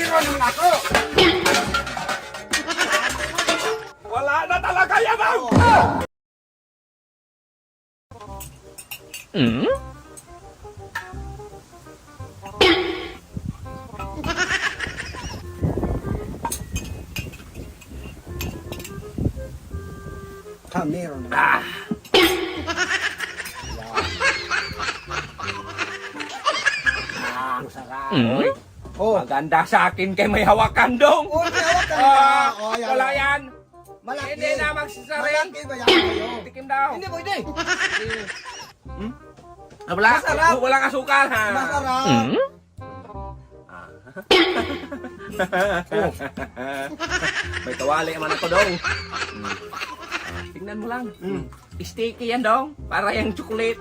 Biro naman ako. Wala na talaga yan, dong! Meron naman. Ang sarap. Uy, Oh. maganda sa akin kay may hawakan, dong! Oh, may hawakan ka. Ah, Oh, yan. wala yan! Malaki. Hindi na magsasaring! Malaki ba yan kayo? Tikim daw! Hindi pwede. Wala, Masarap. walang asukal, ha? Masarap. Oh. May kawali naman ako, dong. Tingnan mo lang. Sticky yan, dong. Para yung chocolate.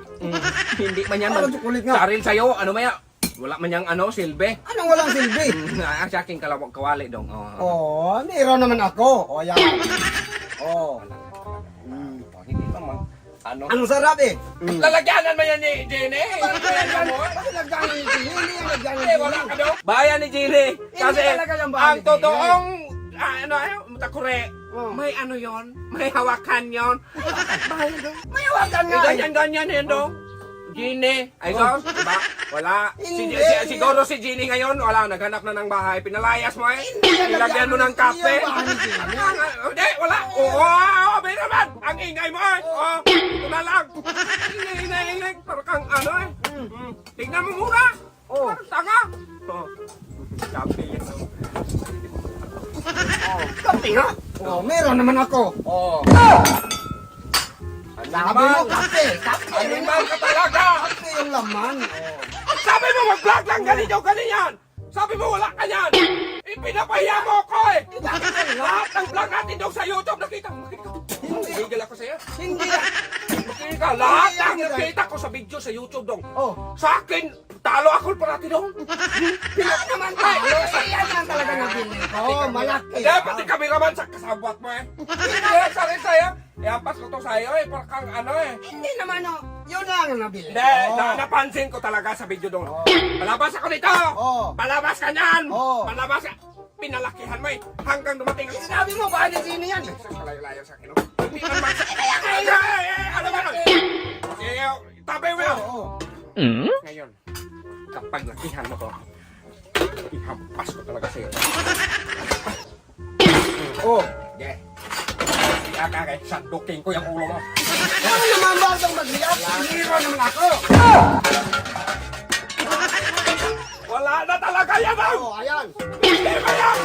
Hindi man yan. Parang chocolate nga. Saril sa'yo. Ano maya? Wala man yung silbi. Anong walang silbi? Ang sa aking kawali, dong. Oh, meron naman ako. Oh, yan. Oh. Hindi naman. Ano? Ang sarap eh. Lalagyanan mo yan ni Jenny? Bakit nagdaan ni Chili? Hindi yan nagdaan ni Eh, wala ka daw. Bayan ni Jenny. Kasi talaga yung bayan ang ni totoong takure. Oh. May ano yon, may hawakan yon. Bayan daw. May hawakan nga. Ganyan yan daw. Jenny, ay ikaw, diba? Wala. Hindi. Siguro si Jenny ngayon, wala, naghanap na ng bahay. Pinalayas mo eh. yan Ilagyan mo ng kape. Hindi yan bahay ni Jenny. Hindi, wala. Oo, may naman. Ang ingay mo eh. Oh, ito na lang. Ingay. Parang kang ano eh. Tingnan mo muna. Oh. Parang tanga. Oh. Kape yan. Kape nga. Oh, meron naman ako. Oh. Sabi mo, kape. Kape. Animal ka talaga. Kape yung laman. Oh. Sabi mo mag-vlog lang ganyan. Sabi mo wala ka yan. Ipinapahiya mo ako eh. Lahat ng vlog natin daw sa YouTube. Nakita mo. Bigil ako sa'yo. Hindi na. Nakita. Lahat ng nakita ko sa video sa YouTube dong. Oh. Sa akin, talo ako parati dong. Yan naman tayo. Yan lang talaga nabili ko. Oh, malaki. Hindi, pati kami naman sa kasabwat mo eh. Hindi, sorry sa'yo. Iampas ko to sa'yo eh. Parang kang ano eh. Hindi naman oh. Yun lang ang nabili Hindi, ko. napansin ko talaga sa video dong. Palabas ako dito. Oh. Palabas ka niyan. Oh. Palabas ka. Pinalakihan mo eh. Hanggang dumating ang Sinabi mo, baka na sino yan eh. Sus, kalayo-layo sa akin. Oh. Hindi man magsa... Ano ba? Tabi mo yun. Oo. Ngayon, kapag lakihan mo ko, ihampas ko talaga sa'yo. Oh. Yeah. Kaya kaya, sandukin ko yung ulo mo. Ano naman ba itong mag-react? Hero naman ako! Wala na talaga yan, oh! Oh, ayan. Hindi ba yan?